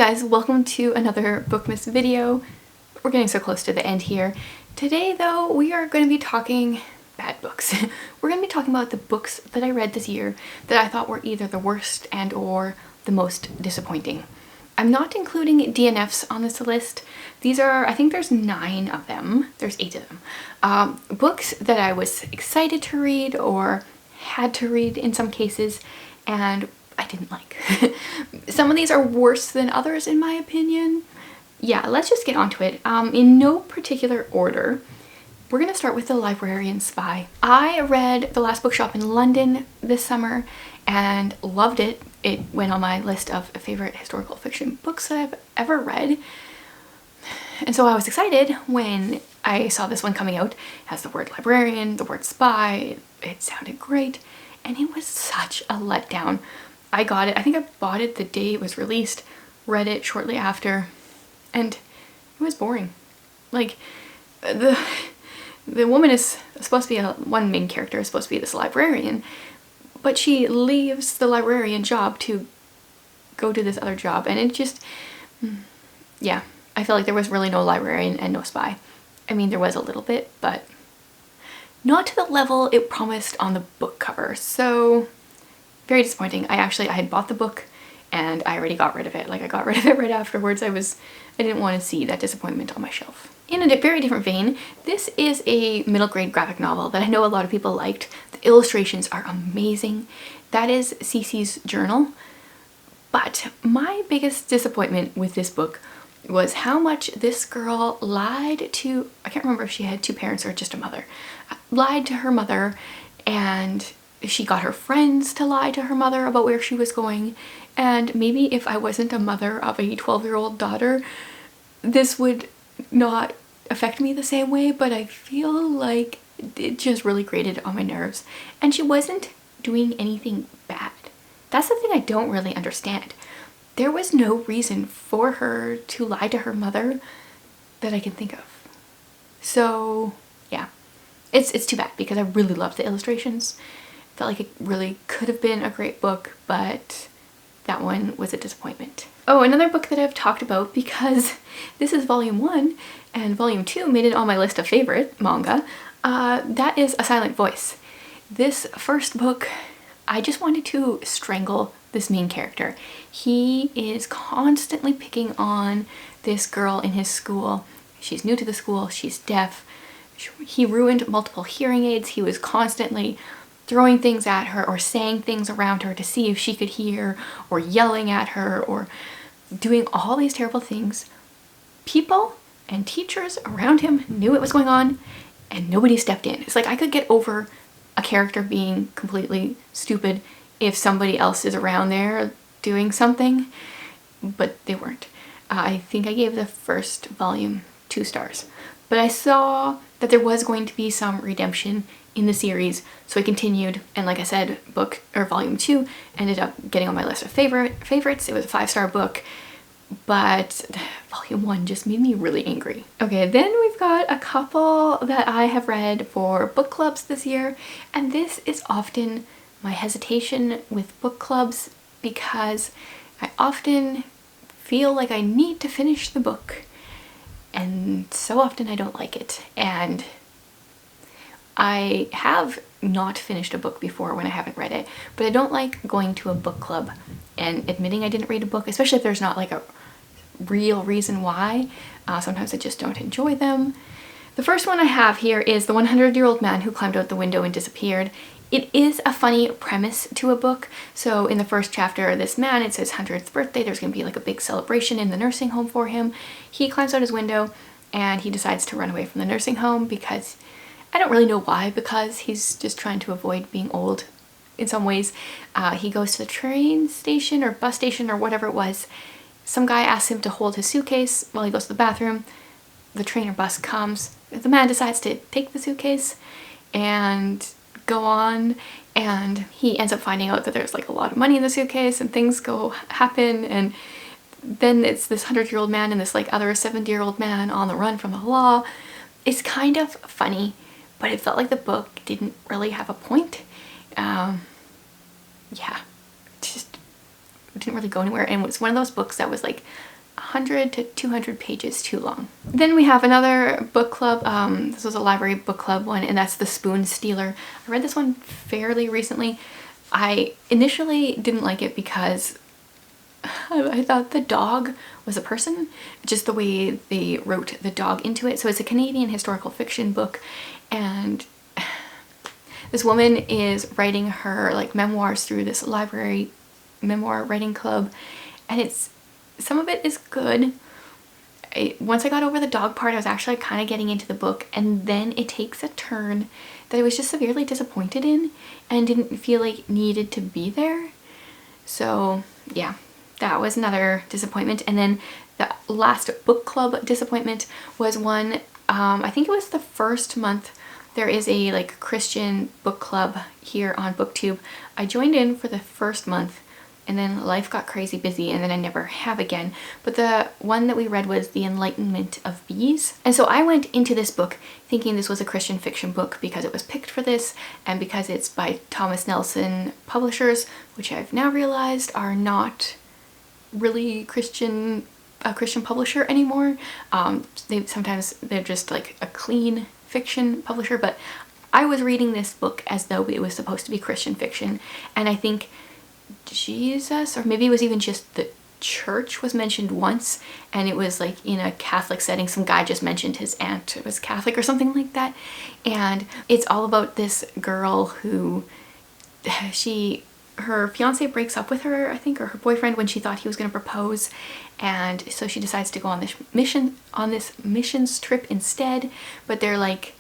guys, welcome to another Bookmas video. We're getting so close to the end here. Today though, we are going to be talking bad books. We're going to be talking about the books that I read this year that I thought were either the worst and or the most disappointing. I'm not including DNFs on this list. These are, I think there's 9 of them. There's 8 of them. Books that I was excited to read or had to read in some cases and I didn't like. Some of these are worse than others in my opinion. Yeah, let's just get onto it. In no particular order, we're gonna start with The Librarian Spy. I read The Last Bookshop in London this summer and loved it. It went on my list of favorite historical fiction books that I've ever read. And so I was excited when I saw this one coming out. It has the word librarian, the word spy. It sounded great. And it was such a letdown. I got it. I think I bought it the day it was released, read it shortly after, and it was boring. Like, the woman is supposed to be one main character is supposed to be this librarian, but she leaves the librarian job to go to this other job, and it just, yeah, I felt like there was really no librarian and no spy. I mean, there was a little bit, but not to the level it promised on the book cover, so very disappointing. I had bought the book and I already got rid of it. Like, I got rid of it right afterwards. I didn't want to see that disappointment on my shelf. In a very different vein, this is a middle grade graphic novel that I know a lot of people liked. The illustrations are amazing. That is Cece's journal. But my biggest disappointment with this book was how much this girl lied to, I can't remember if she had 2 parents or just a mother, lied to her mother, and she got her friends to lie to her mother about where she was going. And maybe if I wasn't a mother of a 12-year-old daughter, this would not affect me the same way, but I feel like it just really grated on my nerves. And she wasn't doing anything bad. That's the thing I don't really understand. There was no reason for her to lie to her mother that I can think of. So yeah, it's too bad because I really loved the illustrations. Felt like it really could have been a great book, but that one was a disappointment. Oh, another book that I've talked about because this is volume 1 and volume 2 made it on my list of favorite manga. That is A Silent Voice. This first book, I just wanted to strangle this main character. He is constantly picking on this girl in his school. She's new to the school, she's deaf. He ruined multiple hearing aids. He was constantly throwing things at her or saying things around her to see if she could hear, or yelling at her, or doing all these terrible things. People and teachers around him knew what was going on and nobody stepped in. It's like I could get over a character being completely stupid if somebody else is around there doing something, but they weren't. I think I gave the first volume 2 stars, but I saw that there was going to be some redemption in the series, so I continued, and like I said, volume 2 ended up getting on my list of favorites. It was a 5-star book, but volume 1 just made me really angry. Okay, then we've got a couple that I have read for book clubs this year, and this is often my hesitation with book clubs because I often feel like I need to finish the book, and so often I don't like it. And I have not finished a book before when I haven't read it, but I don't like going to a book club and admitting I didn't read a book, especially if there's not like a real reason why. Sometimes I just don't enjoy them. The first one I have here is The 100-Year-Old Man Who Climbed Out the Window and Disappeared. It is a funny premise to a book. So in the first chapter, this man, it's his 100th birthday. There's going to be like a big celebration in the nursing home for him. He climbs out his window and he decides to run away from the nursing home because I don't really know why, because he's just trying to avoid being old in some ways. He goes to the train station or bus station or whatever it was. Some guy asks him to hold his suitcase while he goes to the bathroom. The train or bus comes. The man decides to take the suitcase and go on, and he ends up finding out that there's like a lot of money in the suitcase and things happen, and then it's this 100-year-old man and this like other 70-year-old man on the run from the law. It's kind of funny, but it felt like the book didn't really have a point. Yeah, it just didn't really go anywhere, and it was one of those books that was like 100 to 200 pages too long. Then we have another book club. This was a library book club one, and that's The Spoon Stealer. I read this one fairly recently. I initially didn't like it because I thought the dog was a person, just the way they wrote the dog into it. So it's a Canadian historical fiction book, and this woman is writing her like memoirs through this library memoir writing club, and some of it is good. Once I got over the dog part, I was actually kind of getting into the book, and then it takes a turn that I was just severely disappointed in and didn't feel like needed to be there. So yeah, that was another disappointment. And then the last book club disappointment was one, I think it was the first month. There is a like Christian book club here on BookTube. I joined in for the first month, and then life got crazy busy, and then I never have again. But the one that we read was The Enlightenment of Bees. And so I went into this book thinking this was a Christian fiction book because it was picked for this, and because it's by Thomas Nelson publishers, which I've now realized are not really a Christian publisher anymore. They're just like a clean fiction publisher, but I was reading this book as though it was supposed to be Christian fiction, and I think Jesus, or maybe it was even just the church, was mentioned once, and it was like in a Catholic setting. Some guy just mentioned his aunt was Catholic or something like that, and it's all about this girl who her fiance breaks up with her, I think, or her boyfriend, when she thought he was going to propose, and so she decides to go on this missions trip instead. But they're like,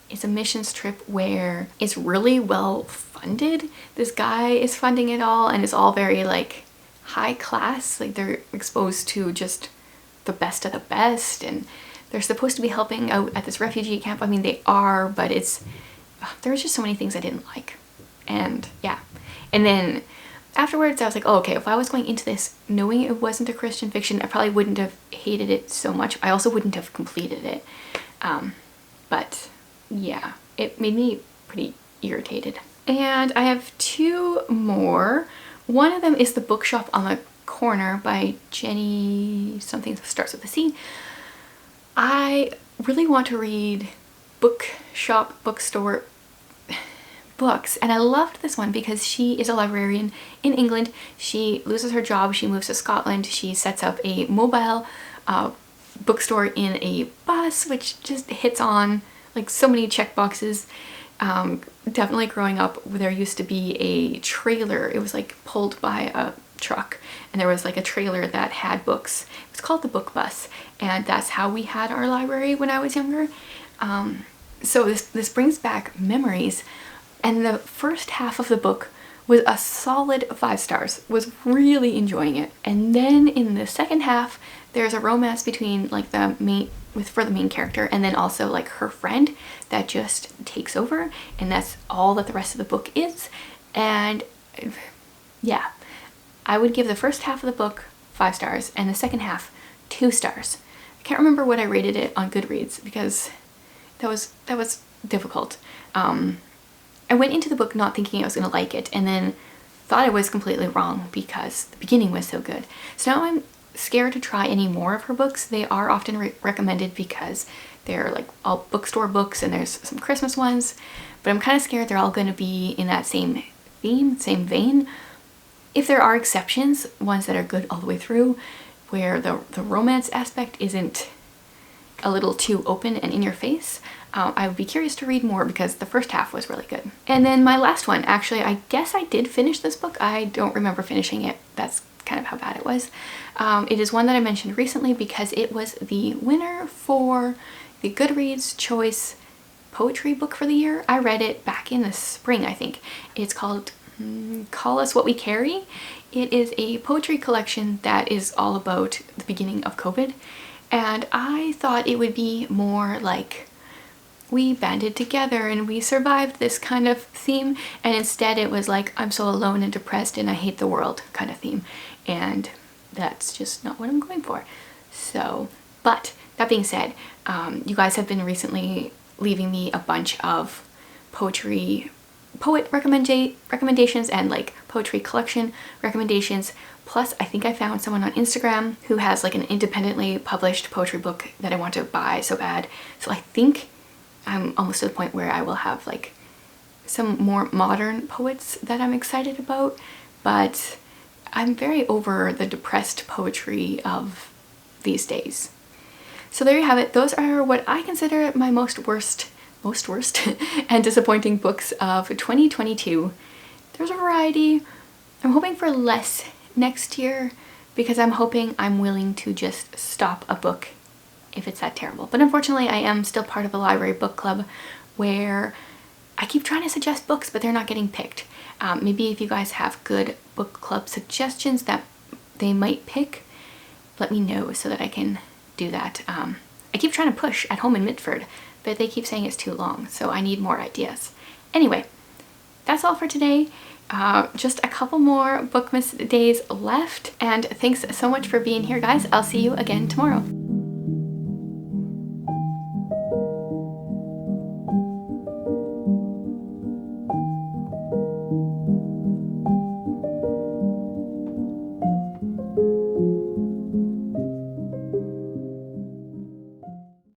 it's a missions trip where it's really well funded. This guy is funding it all, and it's all very like high class. Like they're exposed to just the best of the best, and they're supposed to be helping out at this refugee camp. I mean, they are, but there was just so many things I didn't like. And yeah. And then afterwards I was like, oh, okay, if I was going into this knowing it wasn't a Christian fiction, I probably wouldn't have hated it so much. I also wouldn't have completed it. But yeah, it made me pretty irritated. And I have two more. One of them is The Bookshop on the Corner by Jenny something that starts with a C. I really want to read bookstore books, and I loved this one because she is a librarian in England. She loses her job, she moves to Scotland, she sets up a mobile bookstore in a bus, which just hits on like so many check boxes. Definitely growing up, there used to be a trailer. It was like pulled by a truck, and there was like a trailer that had books. It was called the book bus, and that's how we had our library when I was younger. So this brings back memories. And the first half of the book was a solid 5 stars. Was really enjoying it. And then in the second half, there's a romance between like the main character, and then also like her friend that just takes over, and that's all that the rest of the book is. And yeah, I would give the first half of the book 5 stars and the second half 2 stars. I can't remember what I rated it on Goodreads because that was difficult. I went into the book not thinking I was going to like it, and then thought I was completely wrong because the beginning was so good. So now I'm scared to try any more of her books. They are often recommended because they're like all bookstore books, and there's some Christmas ones, but I'm kind of scared they're all going to be in that same theme, same vein. If there are exceptions, ones that are good all the way through, where the romance aspect isn't a little too open and in your face, I would be curious to read more because the first half was really good. And then my last one, actually, I guess I did finish this book. I don't remember finishing it. That's kind of how bad it was. It is one that I mentioned recently because it was the winner for the Goodreads Choice Poetry Book for the Year. I read it back in the spring, I think. It's called Call Us What We Carry. It is a poetry collection that is all about the beginning of COVID. And I thought it would be more like we banded together and we survived this kind of theme, and instead it was like I'm so alone and depressed and I hate the world kind of theme, and that's just not what I'm going for. So, but that being said, you guys have been recently leaving me a bunch of poet recommendations and like poetry collection recommendations, Plus, I think I found someone on Instagram who has like an independently published poetry book that I want to buy so bad. So I think I'm almost to the point where I will have like some more modern poets that I'm excited about, but I'm very over the depressed poetry of these days. So there you have it. Those are what I consider my most worst and disappointing books of 2022. There's a variety. I'm hoping for less next year because I'm hoping I'm willing to just stop a book if it's that terrible. But unfortunately, I am still part of a library book club where I keep trying to suggest books, but they're not getting picked. Maybe if you guys have good book club suggestions that they might pick, let me know so that I can do that. I keep trying to push at home in Mitford, but they keep saying it's too long, so I need more ideas. Anyway, that's all for today. Just a couple more Bookmas days left, and thanks so much for being here, guys. I'll see you again tomorrow.